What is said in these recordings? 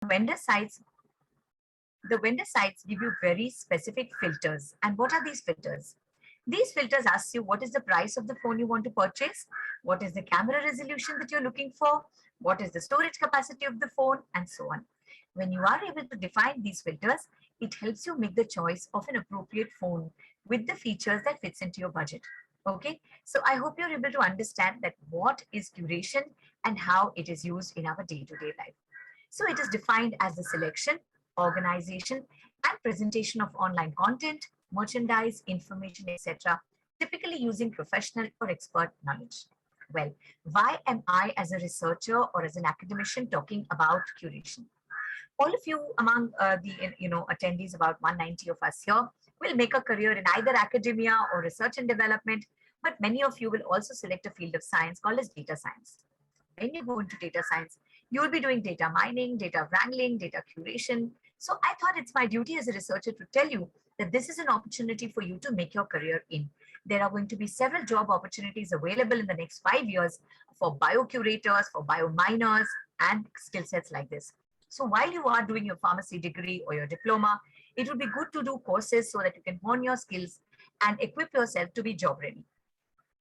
vendor sites, the vendor sites give you very specific filters. And what are these filters? These filters ask you what is the price of the phone you want to purchase, what is the camera resolution that you're looking for, what is the storage capacity of the phone, and so on. When you are able to define these filters, it helps you make the choice of an appropriate phone with the features that fits into your budget. Okay, so I hope you're able to understand that what is curation and how it is used in our day-to-day life. So it is defined as the selection, organization, and presentation of online content, merchandise, information, etc., typically using professional or expert knowledge. Well, why am I as a researcher or as an academician talking about curation? All of you among the attendees, about 190 of us here, will make a career in either academia or research and development, but many of you will also select a field of science called as data science. When you go into data science, you will be doing data mining, data wrangling, data curation. So I thought it's my duty as a researcher to tell you that this is an opportunity for you to make your career in. There are going to be several job opportunities available in the next 5 years for biocurators, for biominers, and skill sets like this. So while you are doing your pharmacy degree or your diploma, it would be good to do courses so that you can hone your skills and equip yourself to be job ready.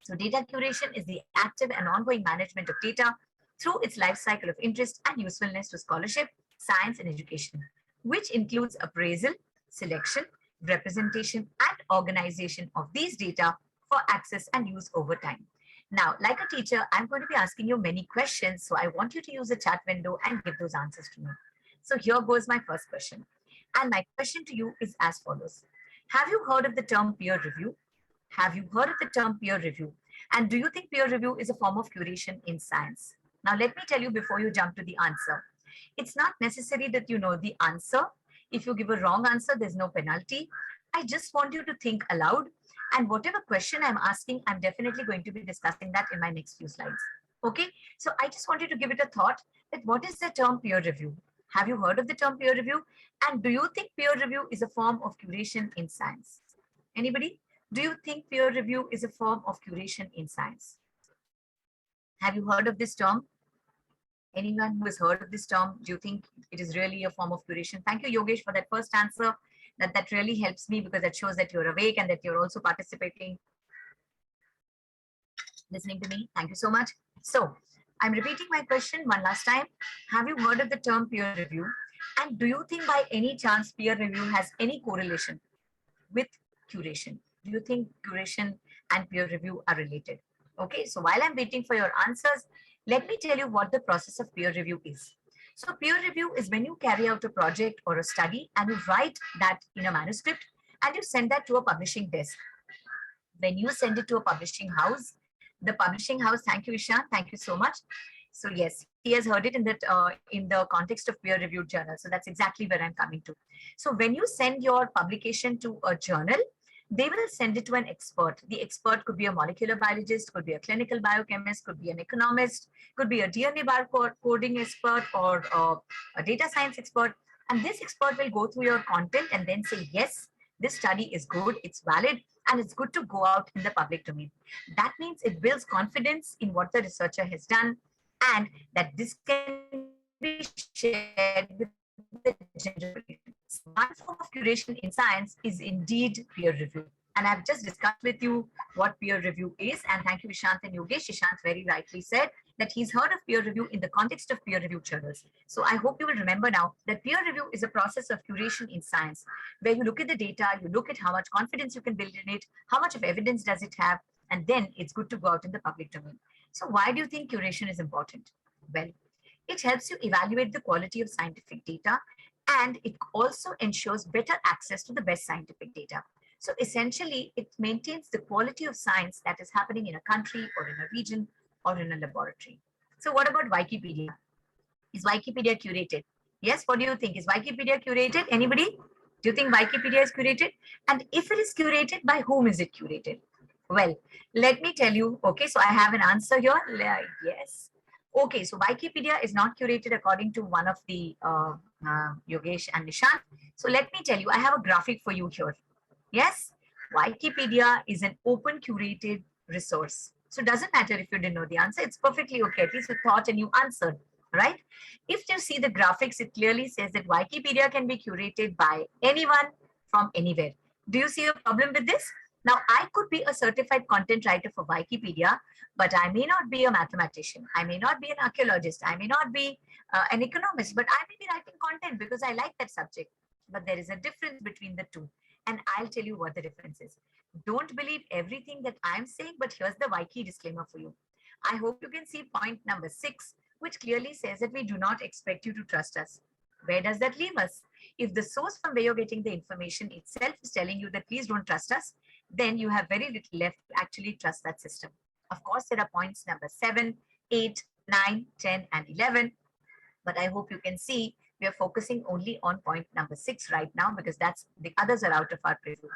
So data curation is the active and ongoing management of data through its life cycle of interest and usefulness to scholarship, science, and education, which includes appraisal, selection, representation, and organization of these data for access and use over time. Now, like a teacher, I'm going to be asking you many questions, so I want you to use the chat window and give those answers to me. So here goes my first question. And my question to you is as follows. Have you heard of the term peer review? Have you heard of the term peer review? And do you think peer review is a form of curation in science? Now, let me tell you before you jump to the answer. It's not necessary that you know the answer. If you give a wrong answer, there's no penalty. I just want you to think aloud. And whatever question I'm asking, I'm definitely going to be discussing that in my next few slides. Okay, so I just want you to give it a thought that what is the term peer review? Have you heard of the term peer review? And do you think peer review is a form of curation in science? Anybody? Do you think peer review is a form of curation in science? Have you heard of this term? Anyone who has heard of this term, do you think it is really a form of curation? Thank you, Yogesh, for that first answer. That really helps me because that shows that you're awake and that you're also participating, listening to me. Thank you so much. So I'm repeating my question one last time. Have you heard of the term peer review? And do you think by any chance peer review has any correlation with curation? Do you think curation and peer review are related? Okay, so while I'm waiting for your answers, let me tell you what the process of peer review is. So peer review is when you carry out a project or a study and you write that in a manuscript and you send that to a publishing desk. When you send it to a publishing house, the publishing house, thank you, Ishan, thank you so much. So yes, he has heard it in the context of peer-reviewed journal. So that's exactly where I'm coming to. So when you send your publication to a journal, they will send it to an expert. The expert could be a molecular biologist, could be a clinical biochemist, could be an economist, could be a DNA barcoding expert or a data science expert. And this expert will go through your content and then say, yes, this study is good, it's valid, and it's good to go out in the public domain. That means it builds confidence in what the researcher has done and that this can be shared with the general population. One form of curation in science is indeed peer review. And I've just discussed with you what peer review is. And thank you, Ishant and Yogesh. Ishant very rightly said that he's heard of peer review in the context of peer review journals. So I hope you will remember now that peer review is a process of curation in science, where you look at the data, you look at how much confidence you can build in it, how much of evidence does it have, and then it's good to go out in the public domain. So why do you think curation is important? Well, it helps you evaluate the quality of scientific data, and it also ensures better access to the best scientific data. So essentially, it maintains the quality of science that is happening in a country or in a region or in a laboratory. So what about Wikipedia? Is Wikipedia curated? Yes, what do you think? Is Wikipedia curated? Anybody? Do you think Wikipedia is curated? And if it is curated, by whom is it curated? Well, let me tell you. Okay, so I have an answer here. Yes. Okay, so Wikipedia is not curated according to one of the Yogesh and Nishant. So let me tell you, I have a graphic for you here. Yes, Wikipedia is an open curated resource. So it doesn't matter if you didn't know the answer. It's perfectly okay. At least you thought and you answered, right? If you see the graphics, it clearly says that Wikipedia can be curated by anyone from anywhere. Do you see a problem with this? Now, I could be a certified content writer for Wikipedia, but I may not be a mathematician. I may not be an archaeologist. I may not be an economist, but I may be writing content because I like that subject. But there is a difference between the two. And I'll tell you what the difference is. Don't believe everything that I'm saying, but here's the Wiki disclaimer for you. I hope you can see point number 6, which clearly says that we do not expect you to trust us. Where does that leave us? If the source from where you're getting the information itself is telling you that please don't trust us, then you have very little left to actually trust that system. Of course, there are points number 7, 8, 9, 10, and 11. But I hope you can see we are focusing only on point number 6 right now because that's the others are out of our preview.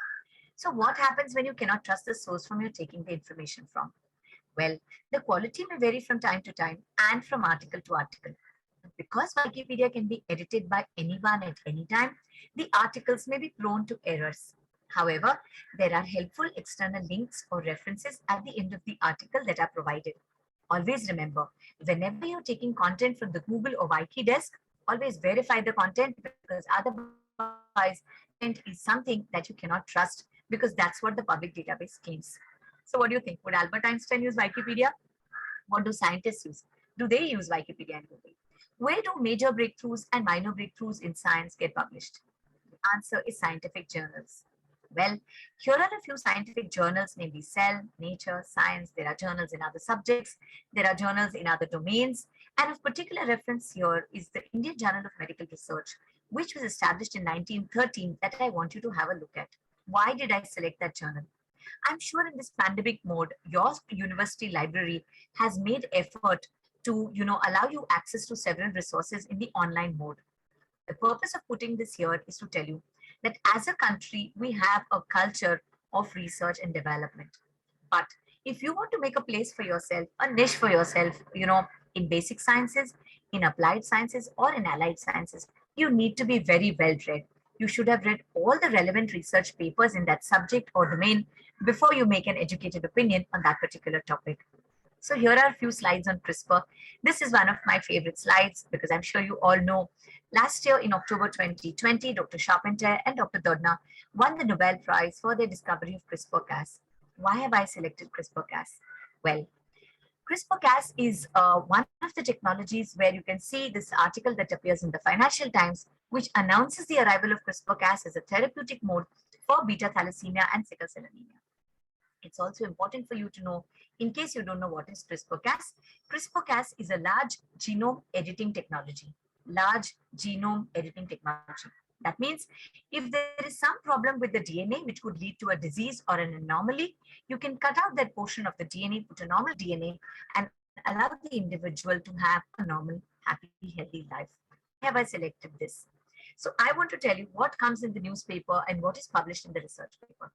So what happens when you cannot trust the source from you're taking the information from? Well, the quality may vary from time to time and from article to article. Because Wikipedia can be edited by anyone at any time, the articles may be prone to errors. However, there are helpful external links or references at the end of the article that are provided. Always remember, whenever you're taking content from the Google or Wikidesk, always verify the content because otherwise content is something that you cannot trust because that's what the public database claims. So what do you think? Would Albert Einstein use Wikipedia? What do scientists use? Do they use Wikipedia and Google? Where do major breakthroughs and minor breakthroughs in science get published? The answer is scientific journals. Well, here are a few scientific journals, namely Cell, Nature, Science. There are journals in other subjects. There are journals in other domains. And of particular reference here is the Indian Journal of Medical Research, which was established in 1913 that I want you to have a look at. Why did I select that journal? I'm sure in this pandemic mode, your university library has made effort to, allow you access to several resources in the online mode. The purpose of putting this here is to tell you that as a country, we have a culture of research and development. But if you want to make a place for yourself, a niche for yourself, in basic sciences, in applied sciences, or in allied sciences, you need to be very well read. You should have read all the relevant research papers in that subject or domain before you make an educated opinion on that particular topic. So here are a few slides on CRISPR. This is one of my favorite slides because I'm sure you all know last year in October 2020, Dr. Charpentier and Dr. Doudna won the Nobel Prize for their discovery of CRISPR-Cas. Why have I selected CRISPR-Cas? Well, CRISPR-Cas is one of the technologies where you can see this article that appears in the Financial Times, which announces the arrival of CRISPR-Cas as a therapeutic mode for beta thalassemia and sickle cell anemia. It's also important for you to know, in case you don't know what is CRISPR-Cas, CRISPR-Cas is a large genome editing technology. Large genome editing technology. That means if there is some problem with the DNA which could lead to a disease or an anomaly, you can cut out that portion of the DNA, put a normal DNA, and allow the individual to have a normal, happy, healthy life. Why have I selected this? So I want to tell you what comes in the newspaper and what is published in the research paper.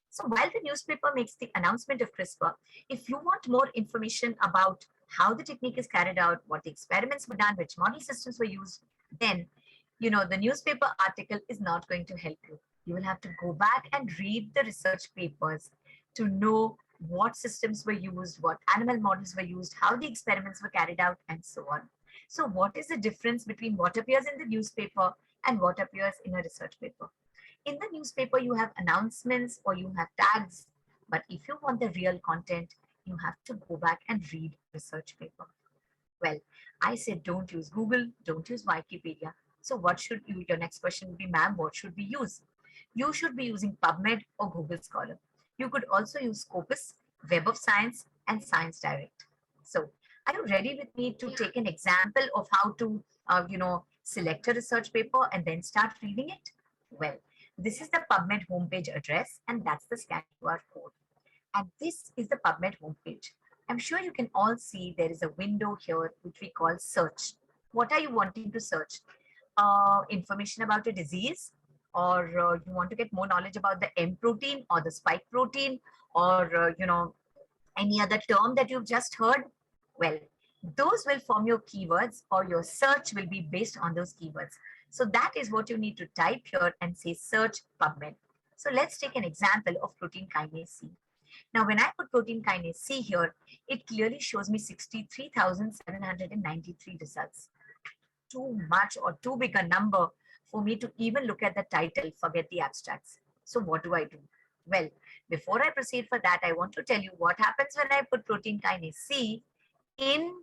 So while the newspaper makes the announcement of CRISPR, if you want more information about how the technique is carried out, what the experiments were done, which model systems were used, then, the newspaper article is not going to help you. You will have to go back and read the research papers to know what systems were used, what animal models were used, how the experiments were carried out, and so on. So what is the difference between what appears in the newspaper and what appears in a research paper? In the newspaper, you have announcements or you have tags, but if you want the real content, you have to go back and read research paper. Well, I said don't use Google, don't use Wikipedia. So what should you, your next question would be, ma'am, what should we use? You should be using PubMed or Google Scholar. You could also use Scopus, Web of Science, and Science Direct. So are you ready with me to take an example of how to, select a research paper and then start reading it? Well, this is the PubMed homepage address, and that's the scan QR code. And this is the PubMed homepage. I'm sure you can all see there is a window here which we call search. What are you wanting to search? Information about a disease, or you want to get more knowledge about the M protein or the spike protein, or any other term that you've just heard? Well, those will form your keywords, or your search will be based on those keywords. So that is what you need to type here and say search PubMed. So let's take an example of protein kinase C. Now, when I put protein kinase C here, it clearly shows me 63,793 results. Too much or too big a number for me to even look at the title, forget the abstracts. So what do I do? Well, before I proceed for that, I want to tell you what happens when I put protein kinase C in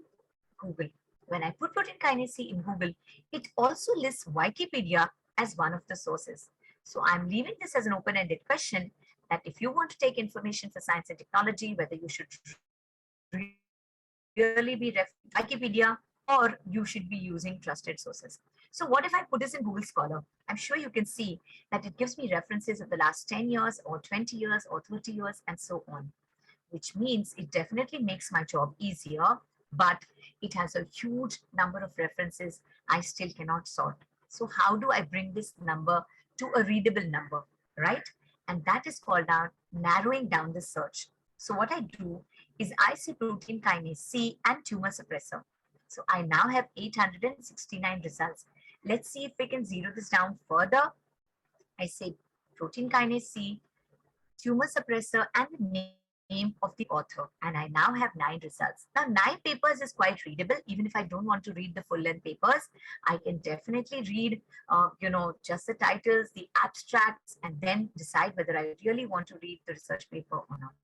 Google. When I put protein kinase C in Google, it also lists Wikipedia as one of the sources. So I'm leaving this as an open-ended question that if you want to take information for science and technology, whether you should really be referring to Wikipedia or you should be using trusted sources. So what if I put this in Google Scholar? I'm sure you can see that it gives me references of the last 10 years or 20 years or 30 years and so on, which means it definitely makes my job easier, but it has a huge number of references I still cannot sort. So how do I bring this number to a readable number, right? And that is called out narrowing down the search. So what I do is I say protein kinase C and tumor suppressor. So I now have 869 results. Let's see if we can zero this down further. I say protein kinase C, tumor suppressor, and the name of the author. And I now have 9 results. Now, 9 papers is quite readable. Even if I don't want to read the full length papers, I can definitely read, just the titles, the abstracts, and then decide whether I really want to read the research paper or not.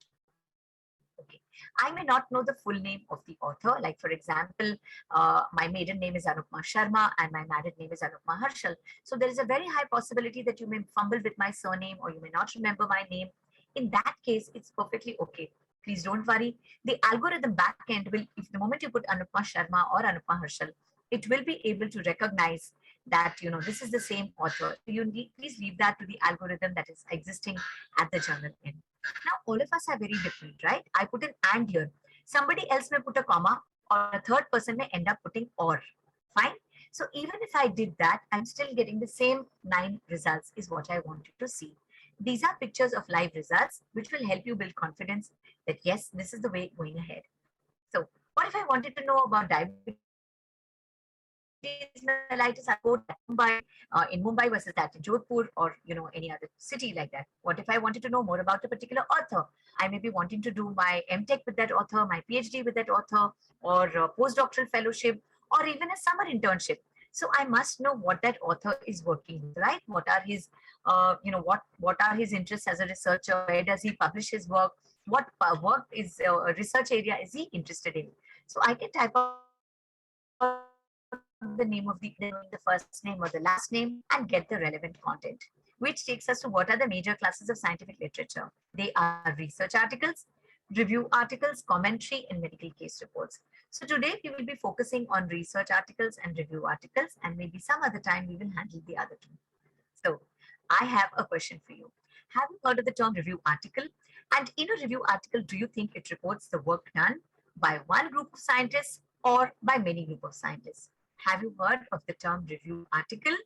Okay. I may not know the full name of the author. Like, for example, my maiden name is Anupma Sharma and my married name is Anupma Harshal. So there is a very high possibility that you may fumble with my surname or you may not remember my name. In that case, it's perfectly okay. Please don't worry. The algorithm backend will, if the moment you put Anupma Sharma or Anupma Harshal, it will be able to recognize that, this is the same author. Please leave that to the algorithm that is existing at the journal end. Now, all of us are very different, right? I put an and here. Somebody else may put a comma, or a third person may end up putting or. Fine. So even if I did that, I'm still getting the same 9 results is what I wanted to see. These are pictures of live results, which will help you build confidence that yes, this is the way going ahead. So what if I wanted to know about diabetes mellitus, I quote Mumbai, in Mumbai versus that in Jodhpur or any other city like that. What if I wanted to know more about a particular author? I may be wanting to do my MTech with that author, my PhD with that author, or a postdoctoral fellowship, or even a summer internship. So I must know what that author is working with, right? What are his, what are his interests as a researcher? Where does he publish his work? What work is research area is he interested in? So I can type out the name of the first name or the last name and get the relevant content, which takes us to what are the major classes of scientific literature. They are research articles, review articles, commentary, and medical case reports. So today we will be focusing on research articles and review articles, and maybe some other time we will handle the other two. So I have a question for you. Have you heard of the term review article? And in a review article, do you think it reports the work done by one group of scientists or by many group of scientists? Have you heard of the term review article?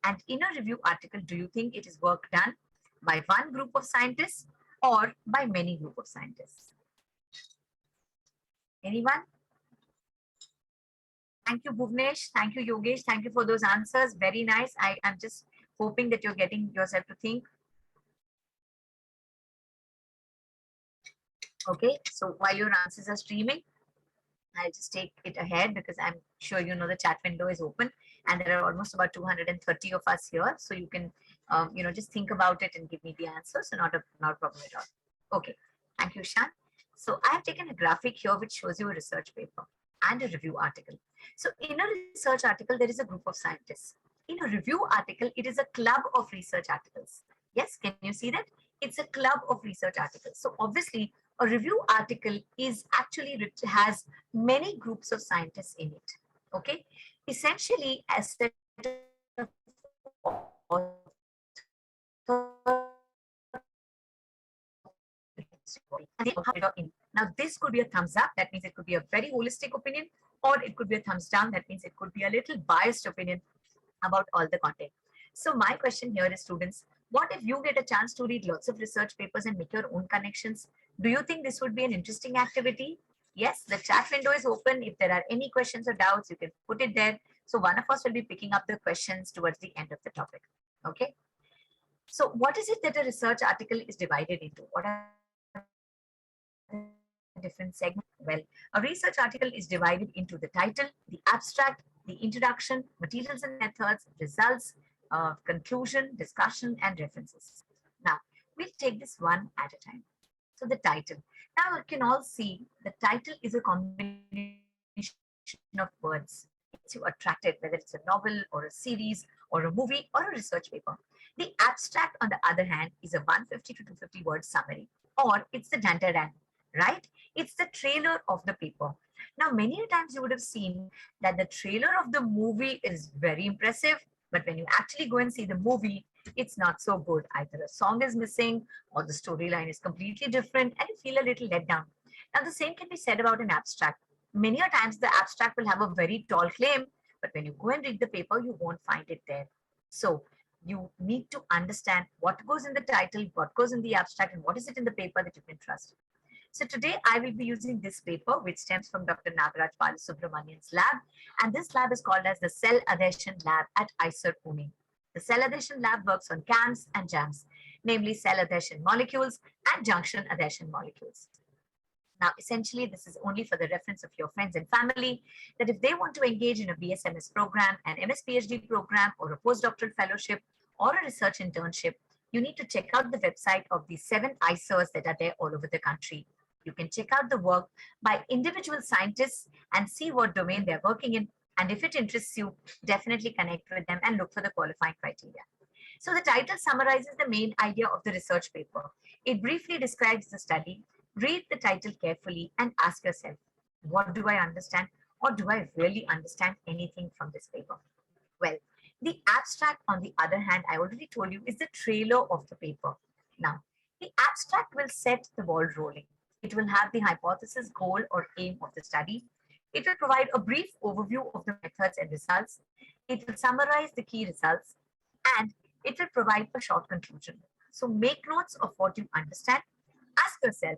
And in a review article, do you think it is work done by one group of scientists or by many group of scientists? Anyone? Thank you, Bhuvnesh. Thank you, Yogesh. Thank you for those answers. Very nice. I am just hoping that you're getting yourself to think. Okay, so while your answers are streaming, I'll just take it ahead because I'm sure the chat window is open and there are almost about 230 of us here. So you can, just think about it and give me the answer. So not a problem at all. Okay, thank you, Shan. So I have taken a graphic here which shows you a research paper and a review article. So in a research article, there is a group of scientists. In a review article, it is a club of research articles. Yes, can you see that? It's a club of research articles. So obviously, a review article is actually has many groups of scientists in it. Okay, essentially, a set of now this could be a thumbs up, that means it could be a very holistic opinion, or it could be a thumbs down, that means it could be a little biased opinion about all the content. So my question here is, students, what if you get a chance to read lots of research papers and make your own connections? Do you think this would be an interesting activity? Yes, the chat window is open. If there are any questions or doubts, you can put it there. So one of us will be picking up the questions towards the end of the topic. Okay. So what is it that a research article is divided into? What are the different segments? Well, a research article is divided into the title, the abstract, the introduction, materials and methods, results, conclusion, discussion, and references. Now, we'll take this one at a time. So the title. Now you can all see the title is a combination of words. It gets you attracted, whether it's a novel or a series or a movie or a research paper. The abstract, on the other hand, is a 150 to 250 word summary, or it's the dantaran, right? It's the trailer of the paper. Now, many times you would have seen that the trailer of the movie is very impressive, but when you actually go and see the movie, it's not so good. Either a song is missing or the storyline is completely different and you feel a little let down. Now, the same can be said about an abstract. Many a times the abstract will have a very tall claim, but when you go and read the paper, you won't find it there. So you need to understand what goes in the title, what goes in the abstract, and what is it in the paper that you can trust. So today I will be using this paper, which stems from Dr. Nagaraj Balasubramanian's lab. And this lab is called as the Cell Adhesion Lab at IISER Pune. The Cell Adhesion Lab works on CAMs and JAMs, namely cell adhesion molecules and junction adhesion molecules. Now, essentially, this is only for the reference of your friends and family, that if they want to engage in a BSMS program, an MS PhD program, or a postdoctoral fellowship, or a research internship, you need to check out the website of the 7 ICERs that are there all over the country. You can check out the work by individual scientists and see what domain they're working in. And if it interests you, definitely connect with them and look for the qualifying criteria. So the title summarizes the main idea of the research paper. It briefly describes the study. Read the title carefully and ask yourself, what do I understand, or do I really understand anything from this paper? Well, the abstract, on the other hand, I already told you, is the trailer of the paper. Now, the abstract will set the ball rolling. It will have the hypothesis, goal, or aim of the study. It will provide a brief overview of the methods and results. It will summarize the key results, and it will provide a short conclusion. So make notes of what you understand. Ask yourself,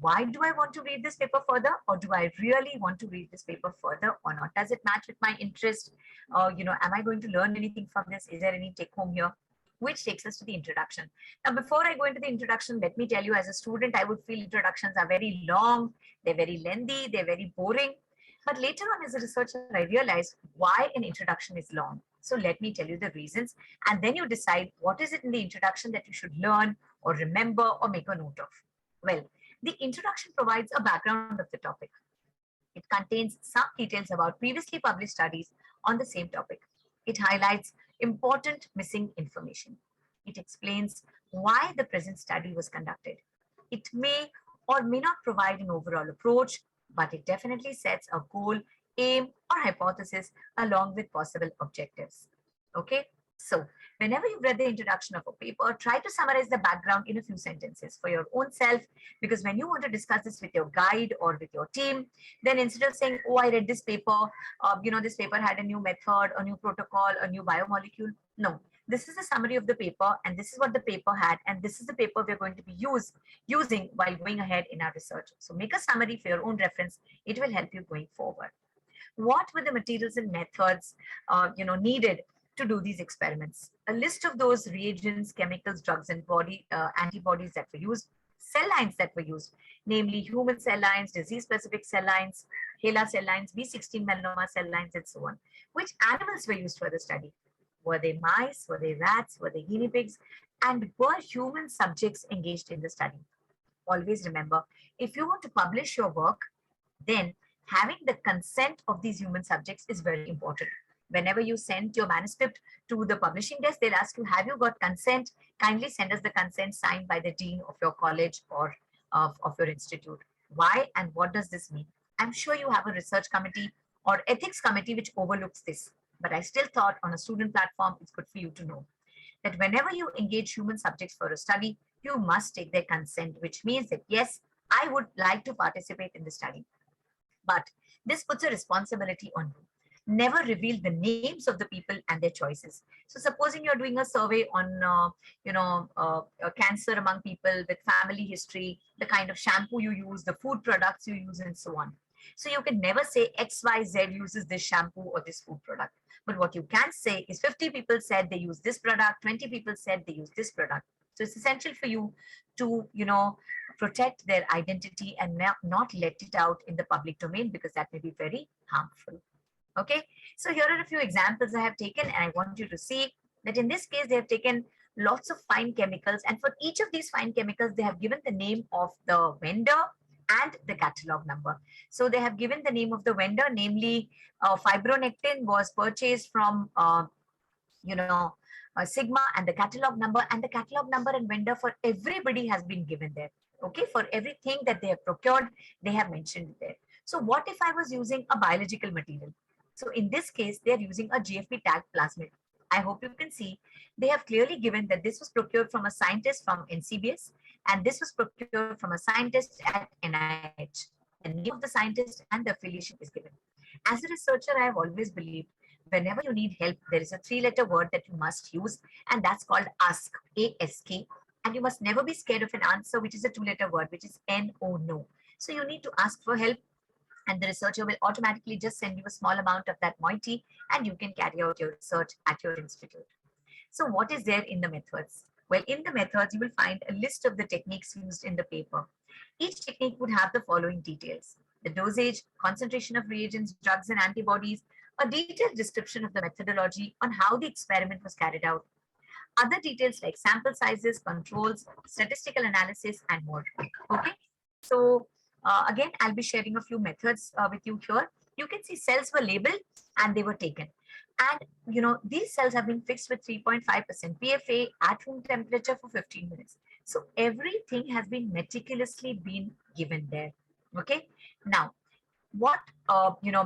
why do I want to read this paper further, or do I really want to read this paper further or not? Does it match with my interest? Am I going to learn anything from this? Is there any take home here? Which takes us to the introduction. Now, before I go into the introduction, let me tell you, as a student, I would feel introductions are very long, they're very lengthy, they're very boring. But later on, as a researcher, I realized why an introduction is long. So let me tell you the reasons, and then you decide what is it in the introduction that you should learn or remember or make a note of. Well, the introduction provides a background of the topic. It contains some details about previously published studies on the same topic. It highlights important missing information. It explains why the present study was conducted. It may or may not provide an overall approach, but it definitely sets a goal, aim, or hypothesis along with possible objectives. Okay, so whenever you've read the introduction of a paper, try to summarize the background in a few sentences for your own self, because when you want to discuss this with your guide or with your team, then instead of saying, oh, I read this paper, this paper had a new method, a new protocol, a new biomolecule. No, this is a summary of the paper, and this is what the paper had, and this is the paper we're going to be using while going ahead in our research. So make a summary for your own reference. It will help you going forward. What were the materials and methods needed to do these experiments? A list of those reagents, chemicals, drugs, and antibodies that were used, cell lines that were used, namely human cell lines, disease-specific cell lines, HeLa cell lines, B16 melanoma cell lines, and so on. Which animals were used for the study? Were they mice? Were they rats? Were they guinea pigs? And were human subjects engaged in the study? Always remember, if you want to publish your work, then having the consent of these human subjects is very important. Whenever you send your manuscript to the publishing desk, they'll ask you, have you got consent? Kindly send us the consent signed by the dean of your college or of your institute. Why and what does this mean? I'm sure you have a research committee or ethics committee which overlooks this. But I still thought on a student platform, it's good for you to know that whenever you engage human subjects for a study, you must take their consent, which means that, yes, I would like to participate in the study. But this puts a responsibility on you. Never reveal the names of the people and their choices. So supposing you're doing a survey on, cancer among people with family history, the kind of shampoo you use, the food products you use, and so on. So you can never say XYZ uses this shampoo or this food product. But what you can say is 50 people said they use this product, 20 people said they use this product. So it's essential for you to, protect their identity and not let it out in the public domain, because that may be very harmful. Okay, so here are a few examples I have taken, and I want you to see that in this case, they have taken lots of fine chemicals, and for each of these fine chemicals, they have given the name of the vendor and the catalog number. So they have given the name of the vendor, namely fibronectin was purchased from, you know, Sigma, and the catalog number and vendor for everybody has been given there. Okay, for everything that they have procured, they have mentioned there. So what if I was using a biological material? So in this case, they are using a GFP tagged plasmid. I hope you can see they have clearly given that this was procured from a scientist from NCBS, and this was procured from a scientist at NIH. The name of the scientist and the affiliation is given. As a researcher, I have always believed whenever you need help, there is a 3-letter word that you must use, and that's called ask, A-S-K. And you must never be scared of an answer, which is a 2-letter word, which is N-O, no. So you need to ask for help, and the researcher will automatically just send you a small amount of that moiety, and you can carry out your research at your institute. So what is there in the methods? Well, in the methods, you will find a list of the techniques used in the paper. Each technique would have the following details: the dosage, concentration of reagents, drugs, and antibodies, a detailed description of the methodology on how the experiment was carried out, other details like sample sizes, controls, statistical analysis, and more. Okay, so again, I'll be sharing a few methods with you here. You can see cells were labeled and they were taken. And these cells have been fixed with 3.5% PFA at room temperature for 15 minutes. So everything has been meticulously been given there. Okay, now what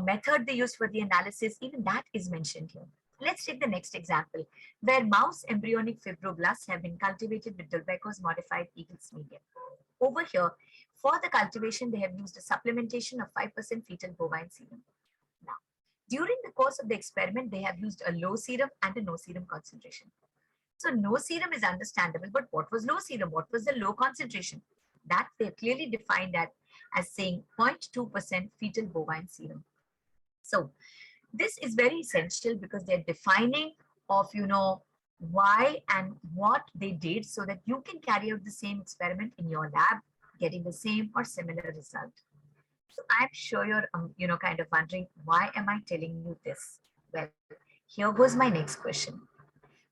method they used for the analysis, even that is mentioned here. Let's take the next example, where mouse embryonic fibroblasts have been cultivated with Delbeco's modified Eagles medium. Over here, for the cultivation, they have used a supplementation of 5% fetal bovine serum. Now, during the course of the experiment, they have used a low serum and a no serum concentration. So no serum is understandable, but what was low serum? What was the low concentration? That they clearly defined that as saying 0.2% fetal bovine serum. So this is very essential because they're defining of, why and what they did so that you can carry out the same experiment in your lab, getting the same or similar result. So I'm sure you're, kind of wondering, why am I telling you this? Well, here goes my next question.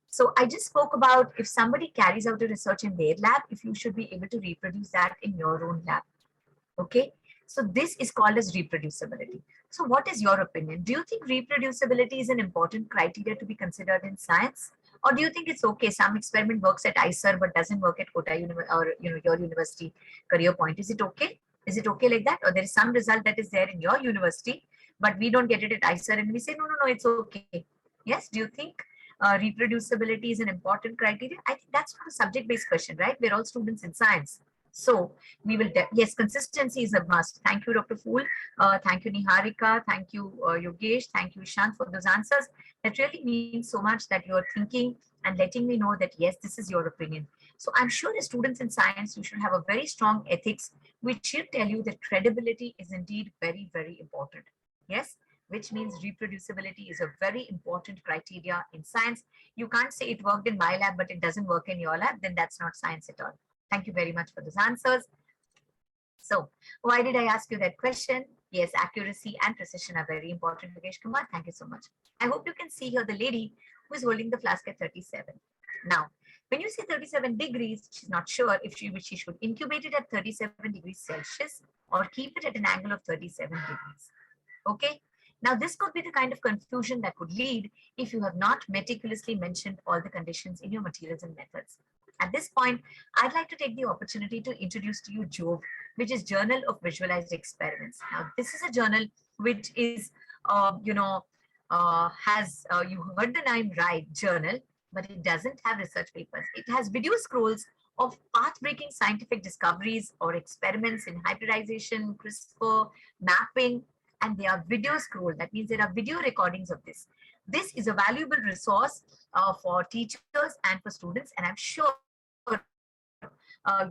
So I just spoke about if somebody carries out a research in their lab, if you should be able to reproduce that in your own lab. Okay, so this is called as reproducibility. So what is your opinion? Do you think reproducibility is an important criteria to be considered in science? Or do you think it's okay, some experiment works at ICER but doesn't work at Kota University or your university career point? Is it okay? Is it okay like that? Or there is some result that is there in your university, but we don't get it at ICER and we say, no, it's okay. Yes, do you think reproducibility is an important criteria? I think that's not a subject-based question, right? We're all students in science. So we will, yes, consistency is a must. Thank you, Dr. Fool. Thank you, Niharika. Thank you, Yogesh. Thank you, Ishant, for those answers. That really means so much that you're thinking and letting me know that, yes, this is your opinion. So I'm sure as students in science, you should have a very strong ethics, which should tell you that credibility is indeed very, very important. Yes, which means reproducibility is a very important criteria in science. You can't say it worked in my lab, but it doesn't work in your lab, then that's not science at all. Thank you very much for those answers. So why did I ask you that question? Yes, accuracy and precision are very important, Yogesh Kumar. Thank you so much. I hope you can see here the lady who is holding the flask at 37. Now, when you say 37 degrees, she's not sure if she should incubate it at 37 degrees Celsius or keep it at an angle of 37 degrees. Okay. Now, this could be the kind of confusion that could lead if you have not meticulously mentioned all the conditions in your materials and methods. At this point, I'd like to take the opportunity to introduce to you JOVE, which is Journal of Visualized Experiments. Now, this is a journal which is, you heard the name right, journal, but it doesn't have research papers. It has video scrolls of path-breaking scientific discoveries or experiments in hybridization, CRISPR, mapping, and they are video scroll. That means there are video recordings of this. This is a valuable resource for teachers and for students, and I'm sure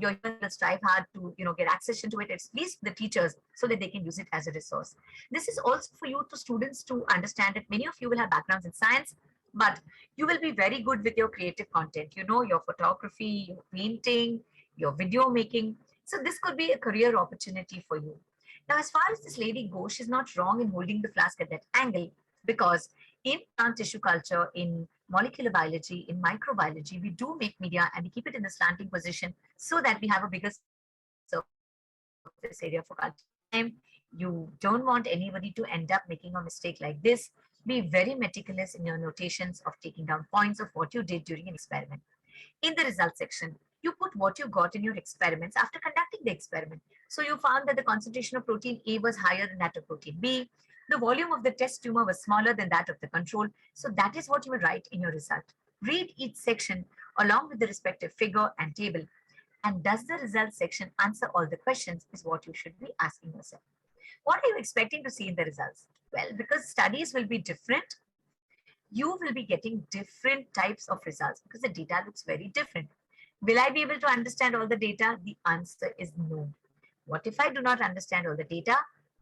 you will strive hard to get access to it, at least the teachers, so that they can use it as a resource. This is also for you, to students, to understand that many of you will have backgrounds in science, but you will be very good with your creative content, your photography, your painting, your video making. So this could be a career opportunity for you. Now, as far as this lady goes, she's not wrong in holding the flask at that angle, because in plant tissue culture, in molecular biology, in microbiology, we do make media and we keep it in a slanting position so that we have a bigger surface area for culture. You don't want anybody to end up making a mistake like this. Be very meticulous in your notations of taking down points of what you did during an experiment. In the results section, you put what you got in your experiments after conducting the experiment. So you found that the concentration of protein A was higher than that of protein B. The volume of the test tumor was smaller than that of the control. So that is what you will write in your result. Read each section along with the respective figure and table. And does the results section answer all the questions is what you should be asking yourself. What are you expecting to see in the results? Well, because studies will be different, you will be getting different types of results because the data looks very different. Will I be able to understand all the data? The answer is no. What if I do not understand all the data?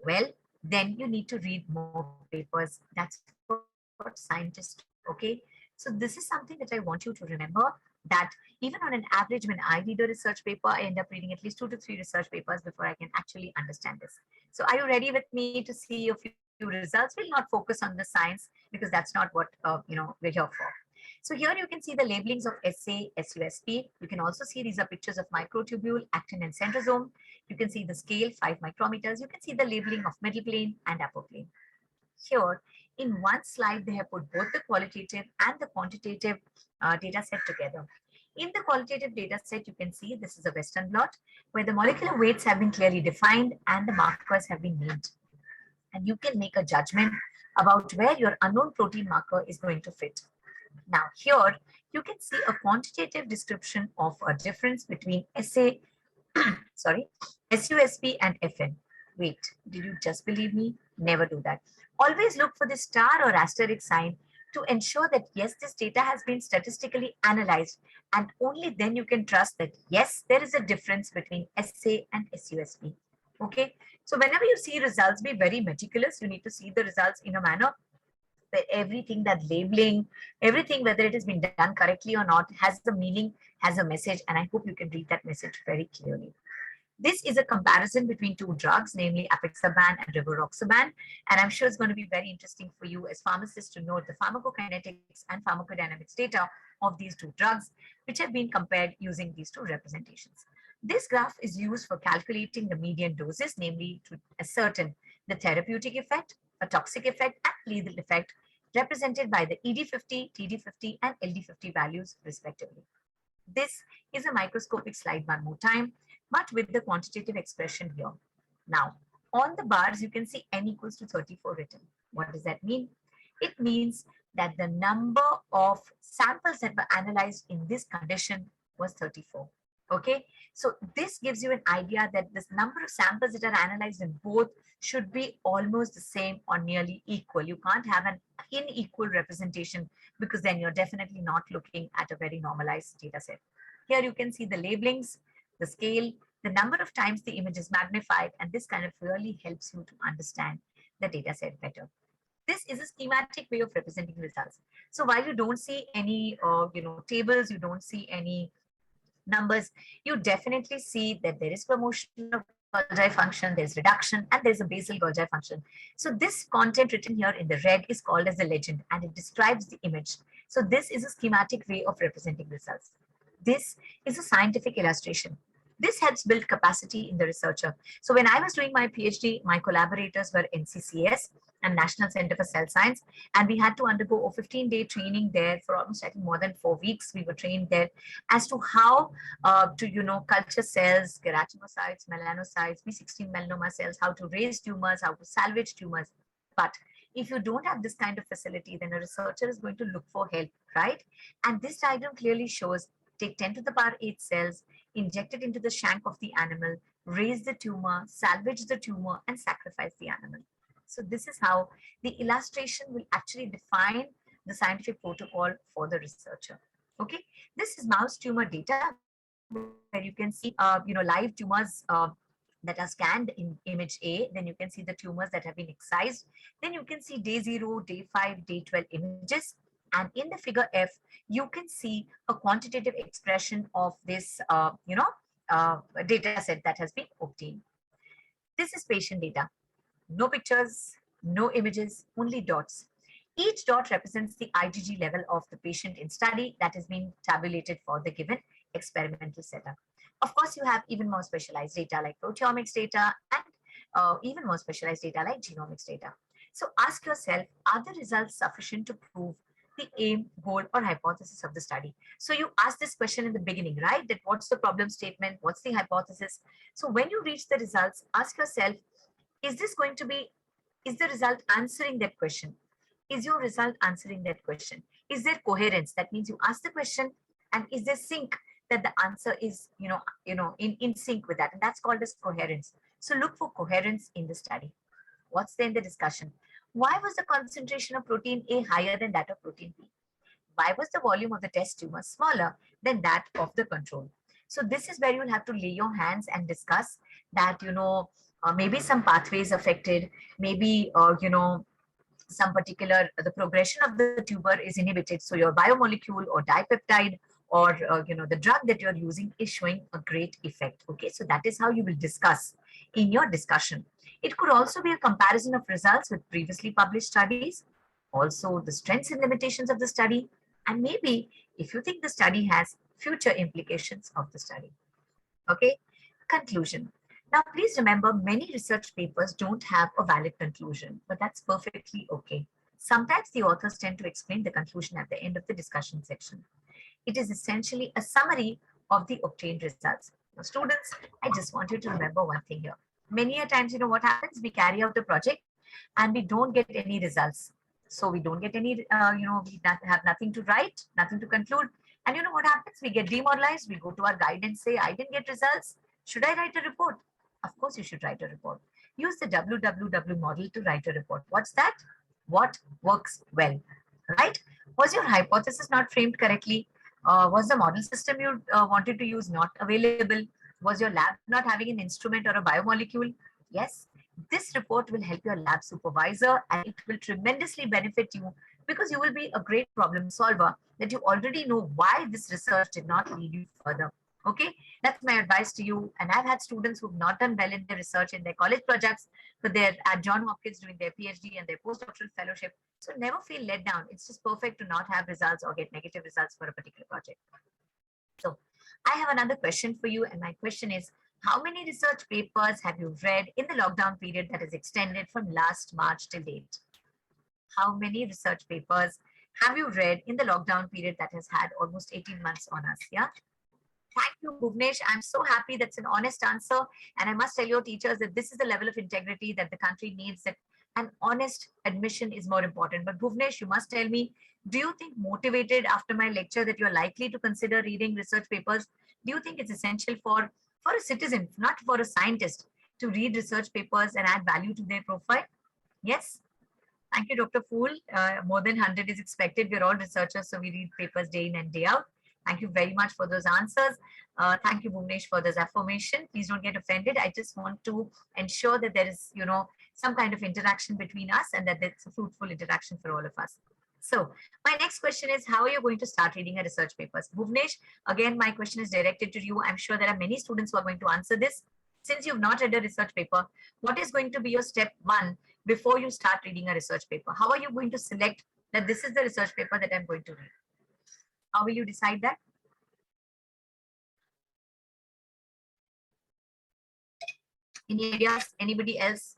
Well, then you need to read more papers. That's what scientists do. Okay. So this is something that I want you to remember, that even on an average, when I read a research paper, I end up reading at least 2 to 3 research papers before I can actually understand this. So are you ready with me to see a few results? We'll not focus on the science because that's not what we're here for. So here you can see the labelings of SA, SUSP. You can also see these are pictures of microtubule, actin, and centrosome. You can see the scale, 5 micrometers. You can see the labeling of middle plane and upper plane. Here, in one slide, they have put both the qualitative and the quantitative data set together. In the qualitative data set, you can see this is a Western blot where the molecular weights have been clearly defined and the markers have been named. And you can make a judgment about where your unknown protein marker is going to fit. Now here, you can see a quantitative description of a difference between SUSP and FN. Wait, did you just believe me? Never do that. Always look for the star or asterisk sign to ensure that yes, this data has been statistically analyzed, and only then you can trust that yes, there is a difference between SA and SUSP. Okay, so whenever you see results, be very meticulous. You need to see the results in a manner where everything, that labeling, everything, whether it has been done correctly or not, has the meaning, has a message, and I hope you can read that message very clearly. This is a comparison between two drugs, namely apixaban and rivaroxaban, and I'm sure it's going to be very interesting for you as pharmacists to note the pharmacokinetics and pharmacodynamics data of these two drugs, which have been compared using these two representations. This graph is used for calculating the median doses, namely to ascertain the therapeutic effect, a toxic effect, and lethal effect, represented by the ED50, TD50, and LD50 values, respectively. This is a microscopic slide one more time, but with the quantitative expression here. Now, on the bars, you can see n equals to 34 written. What does that mean? It means that the number of samples that were analyzed in this condition was 34. Okay, so this gives you an idea that this number of samples that are analyzed in both should be almost the same or nearly equal. You can't have an unequal representation because then you're definitely not looking at a very normalized data set. Here you can see the labelings, the scale, the number of times the image is magnified, and this kind of really helps you to understand the data set better. This is a schematic way of representing results. So while you don't see any tables, you don't see any numbers, you definitely see that there is promotion of Golgi function, there's reduction, and there's a basal Golgi function. So this content written here in the red is called as the legend, and it describes the image. So this is a schematic way of representing results. This is a scientific illustration. This helps build capacity in the researcher. So when I was doing my PhD, my collaborators were NCCS and National Center for Cell Science, and we had to undergo a 15-day training there for almost, I think, more than 4 weeks. We were trained there as to how to culture cells, keratinocytes, melanocytes, B16 melanoma cells, how to raise tumors, how to salvage tumors. But if you don't have this kind of facility, then a researcher is going to look for help, right? And this diagram clearly shows take 10 to the power 8 cells, inject it into the shank of the animal, raise the tumor, salvage the tumor, and sacrifice the animal. So this is how the illustration will actually define the scientific protocol for the researcher. Okay, this is mouse tumor data where you can see, live tumors that are scanned in image A. Then you can see the tumors that have been excised. Then you can see day 0, day 5, day 12 images. And in the figure F, you can see a quantitative expression of this, data set that has been obtained. This is patient data. No pictures, no images, only dots. Each dot represents the IgG level of the patient in study that has been tabulated for the given experimental setup. Of course, you have even more specialized data like proteomics data and even more specialized data like genomics data. So ask yourself, are the results sufficient to prove the aim, goal, or hypothesis of the study? So you ask this question in the beginning, right? That what's the problem statement? What's the hypothesis? So when you reach the results, ask yourself, is this going to be, is the result answering that question? Is your result answering that question? Is there coherence? That means you ask the question and is there sync that the answer is, in sync with that. And that's called as coherence. So look for coherence in the study. What's there in the discussion? Why was the concentration of protein A higher than that of protein B? Why was the volume of the test tumor smaller than that of the control? So this is where you'll have to lay your hands and discuss that, maybe some pathways affected, maybe, some particular, the progression of the tumor is inhibited. So your biomolecule or dipeptide or, the drug that you're using is showing a great effect. Okay, so that is how you will discuss in your discussion. It could also be a comparison of results with previously published studies, also the strengths and limitations of the study, and maybe if you think the study has future implications of the study. Okay, conclusion. Now, please remember, many research papers don't have a valid conclusion, but that's perfectly okay. Sometimes the authors tend to explain the conclusion at the end of the discussion section. It is essentially a summary of the obtained results. Now, students, I just want you to remember one thing here. Many a times, what happens? We carry out the project and we don't get any results. So we don't get any, we have nothing to write, nothing to conclude. And what happens? We get demoralized. We go to our guide and say, I didn't get results. Should I write a report? Of course, you should write a report. Use the WWW model to write a report. What's that? What works well, right? Was your hypothesis not framed correctly? Was the model system you wanted to use not available? Was your lab not having an instrument or a biomolecule? Yes. This report will help your lab supervisor and it will tremendously benefit you because you will be a great problem solver that you already know why this research did not lead you further. Okay, that's my advice to you. And I've had students who've not done well in their research in their college projects, but they're at John Hopkins doing their PhD and their postdoctoral fellowship. So never feel let down. It's just perfect to not have results or get negative results for a particular project. So I have another question for you. And my question is, how many research papers have you read in the lockdown period that is extended from last March till date? How many research papers have you read in the lockdown period that has had almost 18 months on us? Yeah. Thank you, Bhuvnesh. I'm so happy that's an honest answer. And I must tell your teachers that this is the level of integrity that the country needs, that an honest admission is more important. But Bhuvnesh, you must tell me, do you think motivated after my lecture that you're likely to consider reading research papers? Do you think it's essential for a citizen, not for a scientist, to read research papers and add value to their profile? Yes. Thank you, Dr. Fool. More than 100 is expected. We're all researchers, so we read papers day in and day out. Thank you very much for those answers. Thank you, Bhuvnesh, for this affirmation. Please don't get offended. I just want to ensure that there is, some kind of interaction between us and that it's a fruitful interaction for all of us. So my next question is, how are you going to start reading a research papers? Bhuvnesh, again, my question is directed to you. I'm sure there are many students who are going to answer this. Since you've not read a research paper, what is going to be your step one before you start reading a research paper? How are you going to select that this is the research paper that I'm going to read? How will you decide that? Any ideas? Anybody else?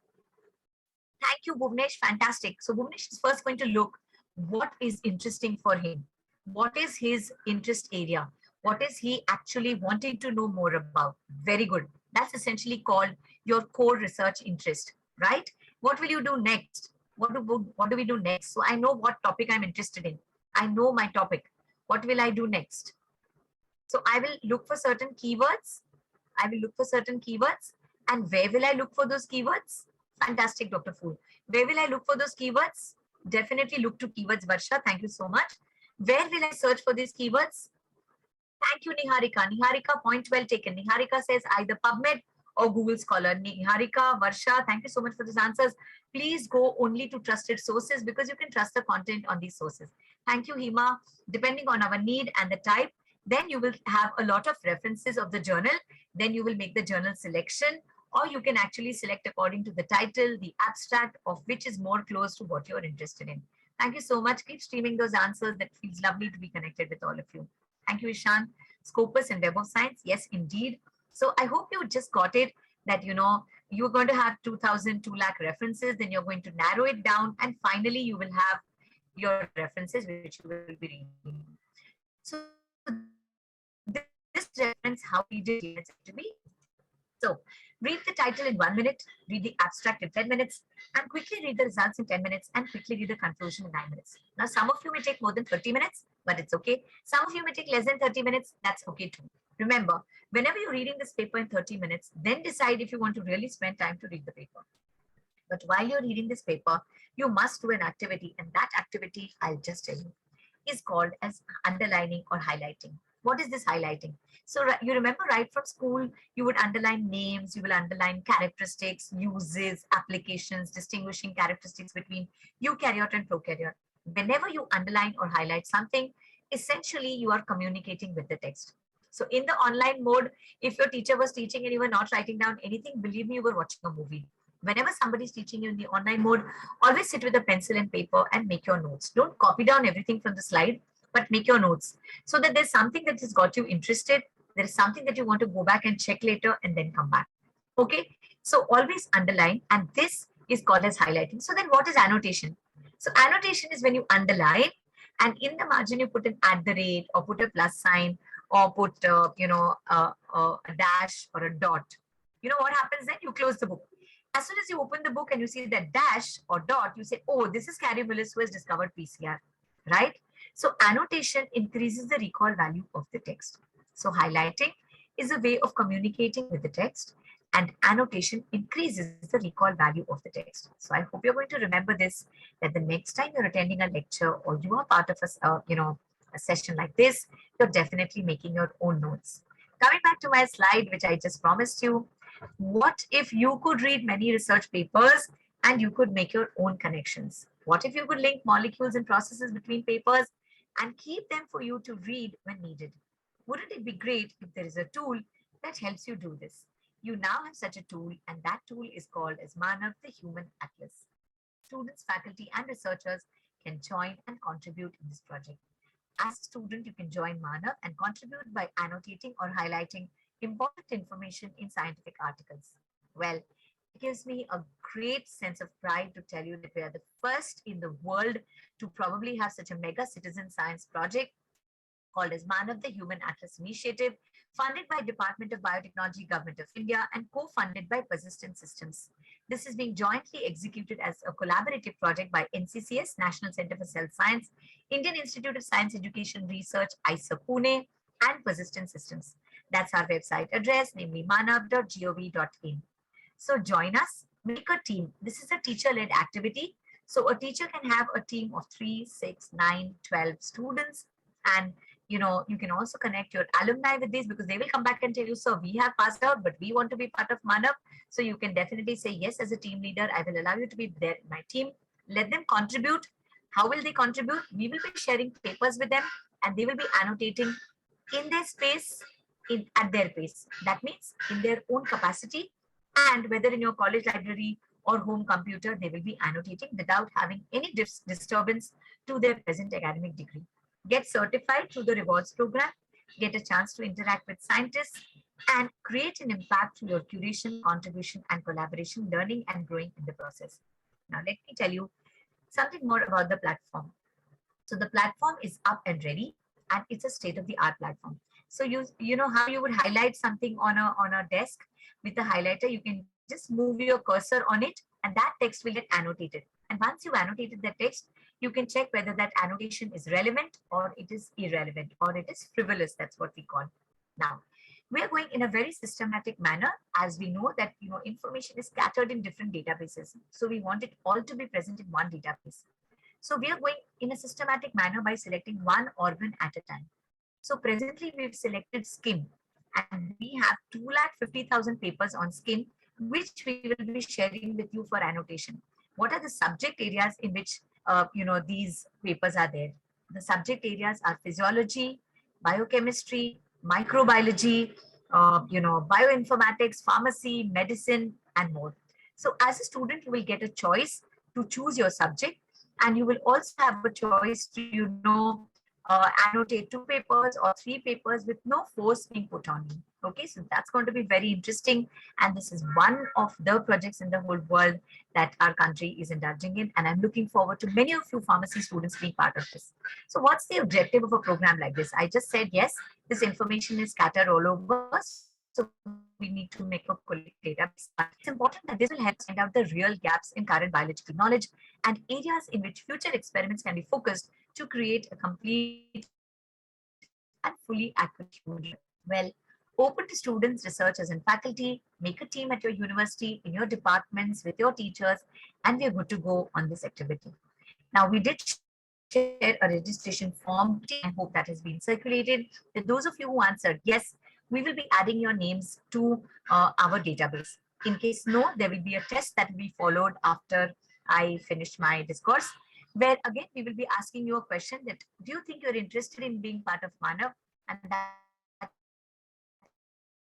Thank you, Bhuvnesh. Fantastic. So Bhuvnesh is first going to look what is interesting for him. What is his interest area? What is he actually wanting to know more about? Very good. That's essentially called your core research interest, right? What will you do next? What do we do next? So I know what topic I'm interested in. I know my topic. What will I do next? So I will look for certain keywords. And where will I look for those keywords? Fantastic, Dr. Fool. Where will I look for those keywords? Definitely look to Keywords Varsha. Thank you so much. Where will I search for these keywords? Thank you, Niharika. Niharika, point well taken. Niharika says either PubMed or Google Scholar. Niharika, Varsha, thank you so much for these answers. Please go only to trusted sources because you can trust the content on these sources. Thank you, Hima. Depending on our need and the type, Then you will have a lot of references of the journal. Then you will make the journal selection, or you can actually select according to the title, the abstract of which is more close to what you're interested in. Thank you so much. Keep streaming those answers. That feels lovely to be connected with all of you. Thank you, Ishan. Scopus and Web of Science. Yes, indeed. So I hope you just got it that, you're going to have 2000, 2 lakh references. Then you're going to narrow it down. And finally, you will have your references, which you will be reading. So this reference, how we did it to be. So read the title in 1 minute, read the abstract in 10 minutes, and quickly read the results in 10 minutes, and quickly read the conclusion in 9 minutes. Now, some of you may take more than 30 minutes, but it's okay. Some of you may take less than 30 minutes. That's okay too. Remember, whenever you're reading this paper in 30 minutes, then decide if you want to really spend time to read the paper. But while you're reading this paper, you must do an activity, and that activity, I'll just tell you, is called as underlining or highlighting. What is this highlighting? So you remember right from school, you would underline names, you will underline characteristics, uses, applications, distinguishing characteristics between eukaryote and prokaryote. Whenever you underline or highlight something, essentially you are communicating with the text. So in the online mode, if your teacher was teaching and you were not writing down anything, believe me, you were watching a movie. Whenever somebody is teaching you in the online mode, always sit with a pencil and paper and make your notes. Don't copy down everything from the slide, but make your notes so that there's something that has got you interested. There is something that you want to go back and check later and then come back. Okay. So always underline, and this is called as highlighting. So then what is annotation? So annotation is when you underline and in the margin you put an @ or put a plus sign or put, a dash or a dot. You know what happens then? You close the book. As soon as you open the book and you see that dash or dot, you say, oh, this is Carey Mullis who has discovered PCR, right? So annotation increases the recall value of the text. So highlighting is a way of communicating with the text, and annotation increases the recall value of the text. So I hope you're going to remember this, that the next time you're attending a lecture or you are part of a session like this, you're definitely making your own notes. Coming back to my slide, which I just promised you, what if you could read many research papers and you could make your own connections? What if you could link molecules and processes between papers and keep them for you to read when needed? Wouldn't it be great if there is a tool that helps you do this? You now have such a tool, and that tool is called as Manav, the Human Atlas. Students, faculty, and researchers can join and contribute in this project. As a student, you can join Manav and contribute by annotating or highlighting important information in scientific articles. Well, it gives me a great sense of pride to tell you that we are the first in the world to probably have such a mega citizen science project called as Manav, the Human Atlas Initiative, funded by Department of Biotechnology, Government of India, and co-funded by Persistent Systems. This is being jointly executed as a collaborative project by NCCS, National Center for Cell Science, Indian Institute of Science Education Research, IISER Pune, and Persistent Systems. That's our website address, namely manav.gov.in. So join us, make a team. This is a teacher-led activity. So a teacher can have a team of 3, 6, 9, 12 students, and you can also connect your alumni with these, because they will come back and tell you, so we have passed out, but we want to be part of Manav. So you can definitely say, yes, as a team leader, I will allow you to be there in my team. Let them contribute. How will they contribute? We will be sharing papers with them, and they will be annotating in their space, at their pace. That means in their own capacity, and whether in your college library or home computer, they will be annotating without having any disturbance to their present academic degree. Get certified through the rewards program, get a chance to interact with scientists, and create an impact through your curation, contribution, and collaboration, learning and growing in the process. Now, let me tell you something more about the platform. So the platform is up and ready, and it's a state-of-the-art platform. So you know how you would highlight something on a desk with the highlighter. You can just move your cursor on it, and that text will get annotated. And once you've annotated the text, you can check whether that annotation is relevant or it is irrelevant or it is frivolous. That's what we call. Now, we are going in a very systematic manner, as we know that information is scattered in different databases. So we want it all to be present in one database. So we are going in a systematic manner by selecting one organ at a time. So presently we've selected skin, and we have 250,000 papers on skin, which we will be sharing with you for annotation. What are the subject areas in which these papers are there? The subject areas are physiology, biochemistry, microbiology, bioinformatics, pharmacy, medicine, and more. So as a student, you will get a choice to choose your subject, and you will also have a choice to, annotate 2 papers or 3 papers with no force being put on you. Okay, so that's going to be very interesting. And this is one of the projects in the whole world that our country is indulging in. And I'm looking forward to many of you pharmacy students being part of this. So what's the objective of a program like this? I just said, yes, this information is scattered all over. So we need to make a collect database. It's important that this will help us find out the real gaps in current biological knowledge and areas in which future experiments can be focused to create a complete and fully accurate human record. Well, open to students, researchers, and faculty. Make a team at your university, in your departments, with your teachers, and we are good to go on this activity. Now, we did share a registration form, and hope that has been circulated. That those of you who answered yes, we will be adding your names to our database. In case no, there will be a test that will be followed after I finish my discourse, where again we will be asking you a question that do you think you're interested in being part of Manav? And that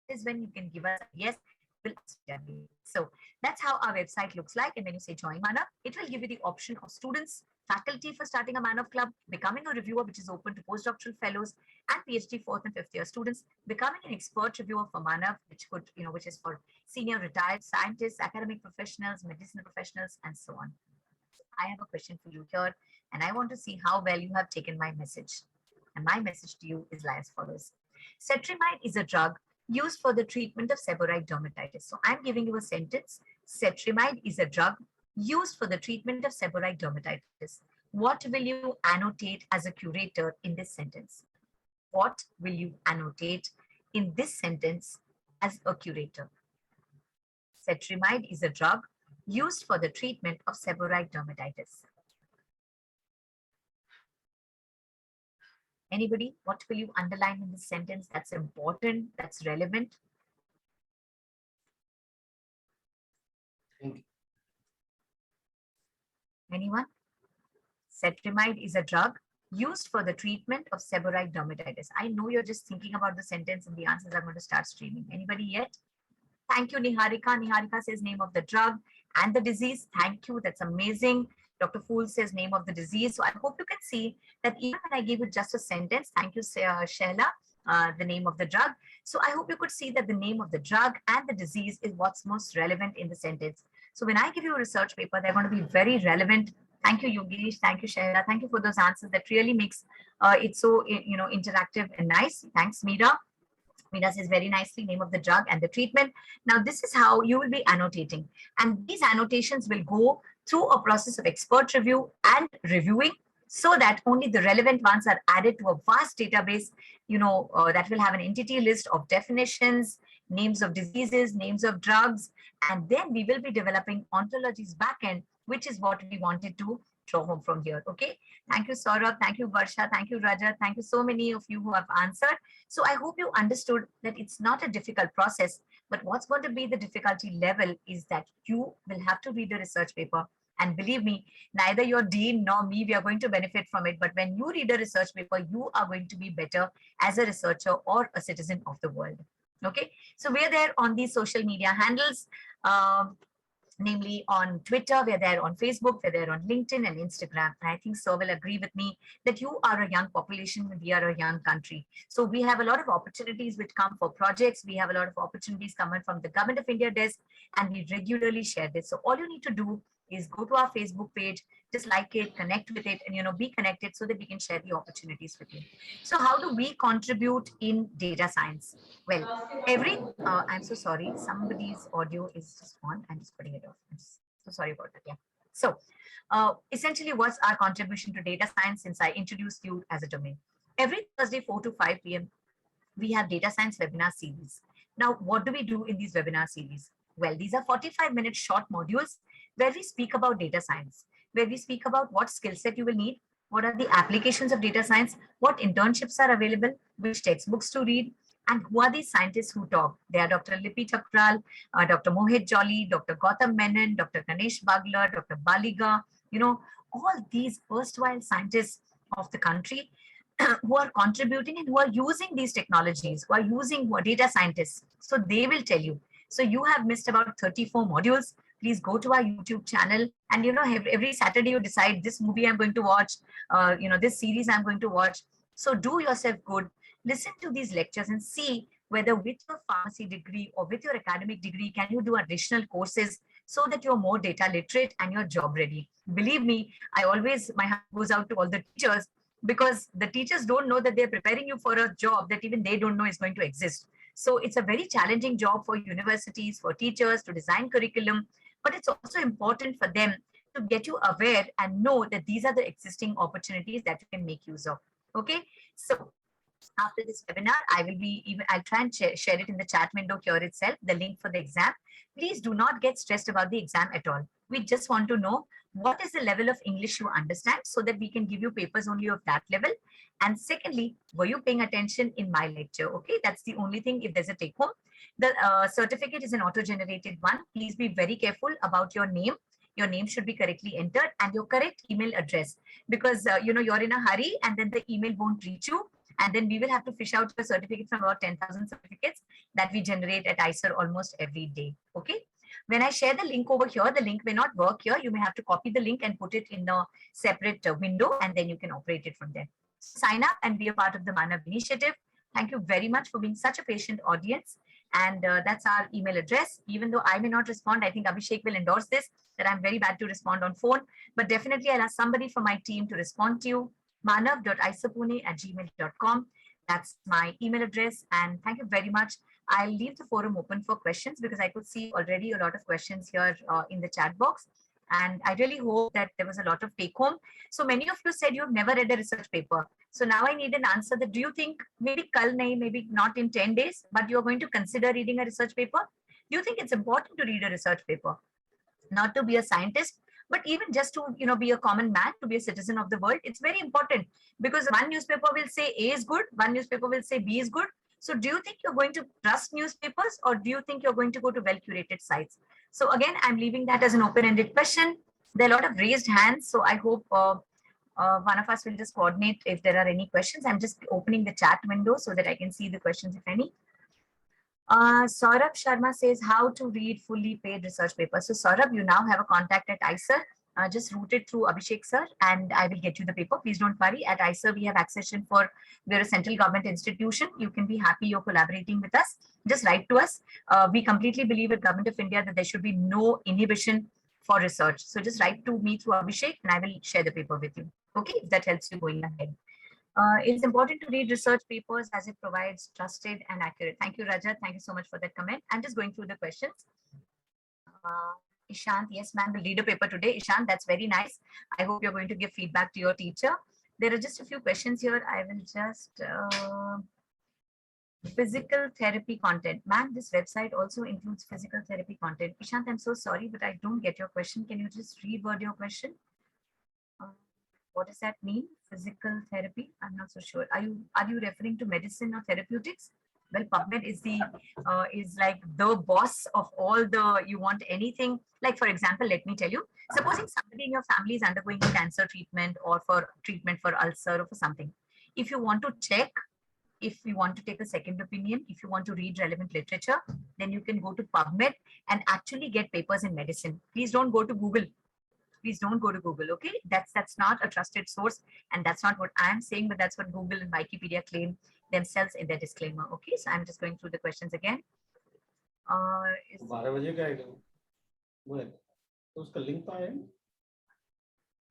is when you can give us a yes, we will ask you database. So that's how our website looks like. And when you say join Manav, it will give you the option of students, faculty for starting a Manav Club, becoming a reviewer, which is open to postdoctoral fellows and PhD 4th and 5th year students, becoming an expert reviewer for Manav, which is for senior retired scientists, academic professionals, medicinal professionals, and so on. I have a question for you here, and I want to see how well you have taken my message. And my message to you is as follows. Cetrimide is a drug used for the treatment of seborrheic dermatitis. So I'm giving you a sentence. Cetrimide is a drug used for the treatment of seborrheic dermatitis. What will you annotate as a curator in this sentence? What will you annotate in this sentence as a curator? Cetrimide is a drug used for the treatment of seborrheic dermatitis. Anybody, what will you underline in this sentence that's important, that's relevant? Anyone? Cetrimide is a drug used for the treatment of seborrheic dermatitis. I know you're just thinking about the sentence and the answers are going to start streaming. Anybody yet? Thank you, Niharika. Niharika says name of the drug and the disease. Thank you. That's amazing. Dr. Fool says name of the disease. So I hope you can see that even when I gave you just a sentence, thank you, Sheila, the name of the drug. So I hope you could see that the name of the drug and the disease is what's most relevant in the sentence. So when I give you a research paper, they're going to be very relevant. Thank you, Yogesh. Thank you, Sheila. Thank you for those answers. That really makes it so interactive and nice. Thanks, Meera. Meera says very nicely name of the drug and the treatment. Now, this is how you will be annotating. And these annotations will go through a process of expert review and reviewing so that only the relevant ones are added to a vast database, that will have an entity list of definitions, names of diseases, names of drugs, and then we will be developing ontologies backend, which is what we wanted to draw home from here. Okay. Thank you, Saurabh. Thank you, Varsha. Thank you, Rajat. Thank you so many of you who have answered. So I hope you understood that it's not a difficult process, but what's going to be the difficulty level is that you will have to read the research paper. And believe me, neither your dean nor me, we are going to benefit from it. But when you read a research paper, you are going to be better as a researcher or a citizen of the world. Okay. So we're there on these social media handles. Namely on Twitter, we're there on Facebook, we're there on LinkedIn and Instagram. And I think Sir will agree with me that you are a young population and we are a young country. So we have a lot of opportunities which come for projects. We have a lot of opportunities coming from the Government of India desk, and we regularly share this. So all you need to do is go to our Facebook page, just like it, connect with it, and be connected so that we can share the opportunities with you. So how do we contribute in data science? Well, I'm so sorry, somebody's audio is just on. I'm just putting it off. I'm so sorry about that. Yeah. So essentially, what's our contribution to data science since I introduced you as a domain? Every Thursday, 4 to 5 p.m., we have data science webinar series. Now, what do we do in these webinar series? Well, these are 45-minute short modules where we speak about data science, where we speak about what skill set you will need, what are the applications of data science, what internships are available, which textbooks to read, and who are these scientists who talk. They are Dr. Lipi Thakral, Dr. Mohit Jolly, Dr. Gautam Menon, Dr. Ganesh Bagla, Dr. Baliga, all these erstwhile scientists of the country who are contributing and who are using these technologies, who are data scientists. So they will tell you. So you have missed about 34 modules. Please go to our YouTube channel, and every Saturday you decide this movie I'm going to watch, this series I'm going to watch. So do yourself good. Listen to these lectures and see whether with your pharmacy degree or with your academic degree, can you do additional courses so that you're more data literate and you're job ready. Believe me, my heart goes out to all the teachers, because the teachers don't know that they're preparing you for a job that even they don't know is going to exist. So it's a very challenging job for universities, for teachers to design curriculum, but it's also important for them to get you aware and know that these are the existing opportunities that you can make use of. Okay, so after this webinar, I'll try and share it in the chat window here itself, the link for the exam. Please do not get stressed about the exam at all. We just want to know what is the level of English you understand, so that we can give you papers only of that level. And secondly, were you paying attention in my lecture? Okay, that's the only thing. If there's a take home, the certificate is an auto-generated one. Please be very careful about your name. Your name should be correctly entered and your correct email address, because you're in a hurry and then the email won't reach you. And then we will have to fish out a certificate from about 10,000 certificates that we generate at ICER almost every day. Okay. When I share the link over here, the link may not work here. You may have to copy the link and put it in a separate window, and then you can operate it from there. Sign up and be a part of the Manav initiative. Thank you very much for being such a patient audience. And that's our email address. Even though I may not respond, I think Abhishek will endorse this, that I'm very bad to respond on phone. But definitely I'll ask somebody from my team to respond to you. manav.isapune@gmail.com. That's my email address. And thank you very much. I'll leave the forum open for questions, because I could see already a lot of questions here in the chat box. And I really hope that there was a lot of take home. So many of you said you have never read a research paper. So now I need an answer that, do you think maybe kal nahi, maybe not in 10 days, but you're going to consider reading a research paper? Do you think it's important to read a research paper? Not to be a scientist, but even just to be a common man, to be a citizen of the world. It's very important, because one newspaper will say A is good, one newspaper will say B is good. So do you think you're going to trust newspapers, or do you think you're going to go to well-curated sites? So again, I'm leaving that as an open-ended question. There are a lot of raised hands, so I hope one of us will just coordinate if there are any questions. I'm just opening the chat window so that I can see the questions, if any. Saurabh Sharma says how to read fully paid research papers. So Saurabh, you now have a contact at ICER. Just route it through Abhishek sir, and I will get you the paper. Please don't worry. At ICER, we have accession we're a central government institution. You can be happy you're collaborating with us. Just write to us. We completely believe at Government of India that there should be no inhibition for research. So just write to me through Abhishek, and I will share the paper with you. Okay, if that helps you going ahead. It is important to read research papers as it provides trusted and accurate. Thank you, Rajat. Thank you so much for that comment. I'm just going through the questions. Ishant, yes, ma'am, will read a paper today. Ishant, that's very nice. I hope you're going to give feedback to your teacher. There are just a few questions here. I will just physical therapy content. Ma'am, this website also includes physical therapy content. Ishant, I'm so sorry, but I don't get your question. Can you just reword your question? What does that mean? Physical therapy? I'm not so sure. Are you referring to medicine or therapeutics? Well, PubMed is like the boss of all the, you want anything. Like, for example, let me tell you, supposing somebody in your family is undergoing cancer treatment, or for treatment for ulcer, or for something. If you want to check, if you want to take a second opinion, if you want to read relevant literature, then you can go to PubMed and actually get papers in medicine. Please don't go to Google. Please don't go to Google, okay? That's not a trusted source, and that's not what I'm saying, but that's what Google and Wikipedia claim themselves in their disclaimer, okay? So I'm just going through the questions again.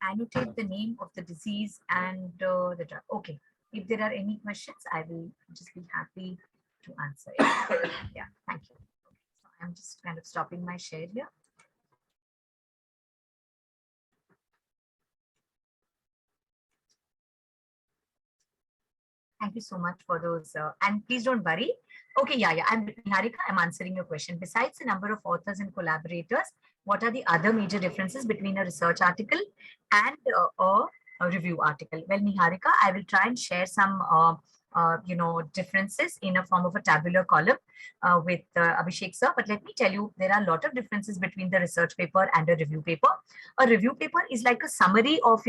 Annotate the name of the disease and the drug. Okay. If there are any questions, I will just be happy to answer it. Yeah, thank you. Okay. So I'm just kind of stopping my share here. Thank you so much for those. And please don't worry. Okay, yeah. I'm Niharika. I'm answering your question. Besides the number of authors and collaborators, what are the other major differences between a research article and a review article? Well, Niharika, I will try and share some differences in a form of a tabular column with Abhishek sir. But let me tell you, there are a lot of differences between the research paper and a review paper. A review paper is like a summary of,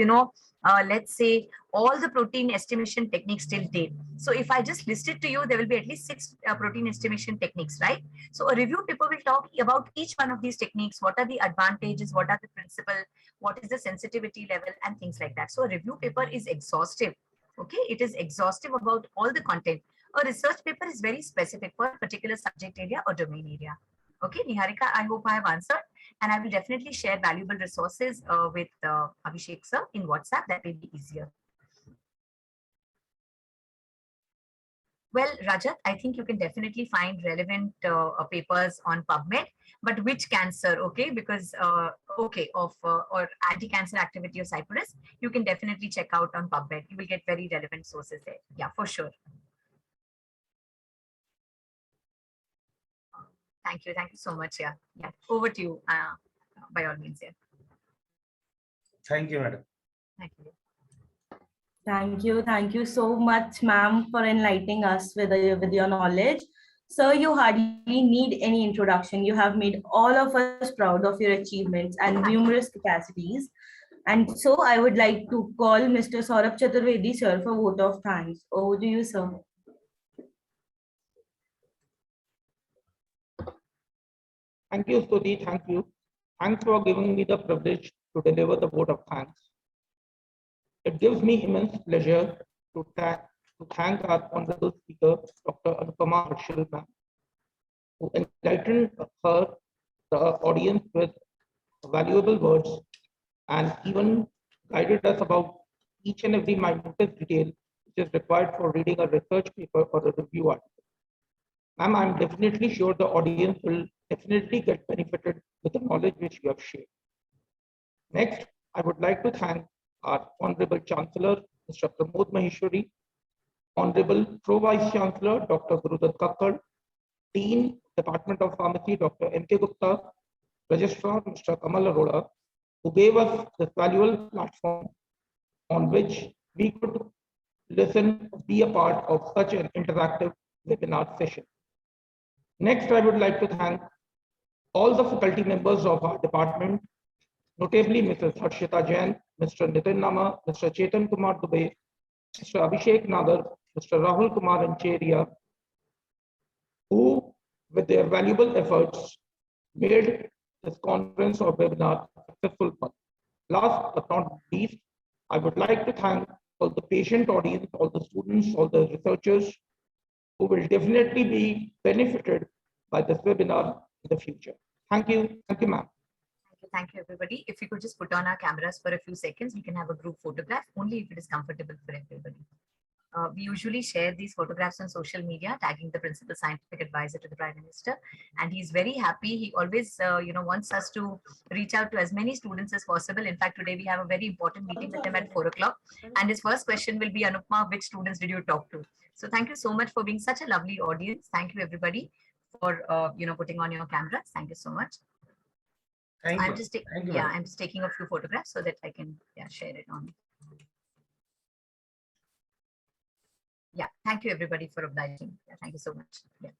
let's say, all the protein estimation techniques till date. So if I just list it to you, there will be at least 6 protein estimation techniques, right? So a review paper will talk about each one of these techniques. What are the advantages? What are the principle? What is the sensitivity level and things like that. So a review paper is exhaustive. Okay, it is exhaustive about all the content. A research paper is very specific for a particular subject area or domain area. Okay, Niharika, I hope I have answered. And I will definitely share valuable resources with Abhishek sir in WhatsApp. That may be easier. Well, Rajat, I think you can definitely find relevant papers on PubMed, but which cancer, okay? Because, or anti-cancer activity of Cyprus, you can definitely check out on PubMed. You will get very relevant sources there. Yeah, for sure. Thank you. Thank you so much. Yeah. Yeah. Over to you, by all means. Yeah. Thank you, madam. Thank you. Thank you so much, ma'am, for enlightening us with your knowledge. Sir, you hardly need any introduction. You have made all of us proud of your achievements and numerous capacities. And so I would like to call Mr. Saurabh Chaturvedi, sir, for vote of thanks. Over to you, sir. Thank you, Stuti. Thank you. Thanks for giving me the privilege to deliver the vote of thanks. It gives me immense pleasure to thank our honorable speaker, Dr. Anupama Harshil, who enlightened her, the audience, with valuable words and even guided us about each and every minutest detail which is required for reading a research paper or a review article. Ma'am, I'm definitely sure the audience will definitely get benefited with the knowledge which you have shared. Next, I would like to thank our Honorable Chancellor, Mr. Pramod Maheshwari, Honorable Pro Vice Chancellor, Dr. Gurudat Kakkar, Dean, Department of Pharmacy, Dr. M.K. Gupta, Registrar, Mr. Kamal Arora, who gave us this valuable platform on which we could listen, be a part of such an interactive webinar session. Next, I would like to thank all the faculty members of our department, notably Mrs. Harshita Jain, Mr. Nitin Nama, Mr. Chetan Kumar Dubey, Mr. Abhishek Nagar, Mr. Rahul Kumar Ancheria, who, with their valuable efforts, made this conference or webinar successful. Last but not least, I would like to thank all the patient audience, all the students, all the researchers who will definitely be benefited by this webinar in the future. Thank you. Thank you, ma'am. Thank you, everybody. If we could just put on our cameras for a few seconds, we can have a group photograph only if it is comfortable for everybody. We usually share these photographs on social media, tagging the principal scientific advisor to the Prime Minister. And he's very happy. He always, wants us to reach out to as many students as possible. In fact, today we have a very important meeting with him at 4 o'clock. And his first question will be, Anupma, which students did you talk to? So thank you so much for being such a lovely audience. Thank you, everybody, for, putting on your cameras. Thank you so much. Thank you. I'm just, I'm just taking a few photographs so that I can share it on. Yeah, thank you everybody for obliging. Yeah, thank you so much. Yeah.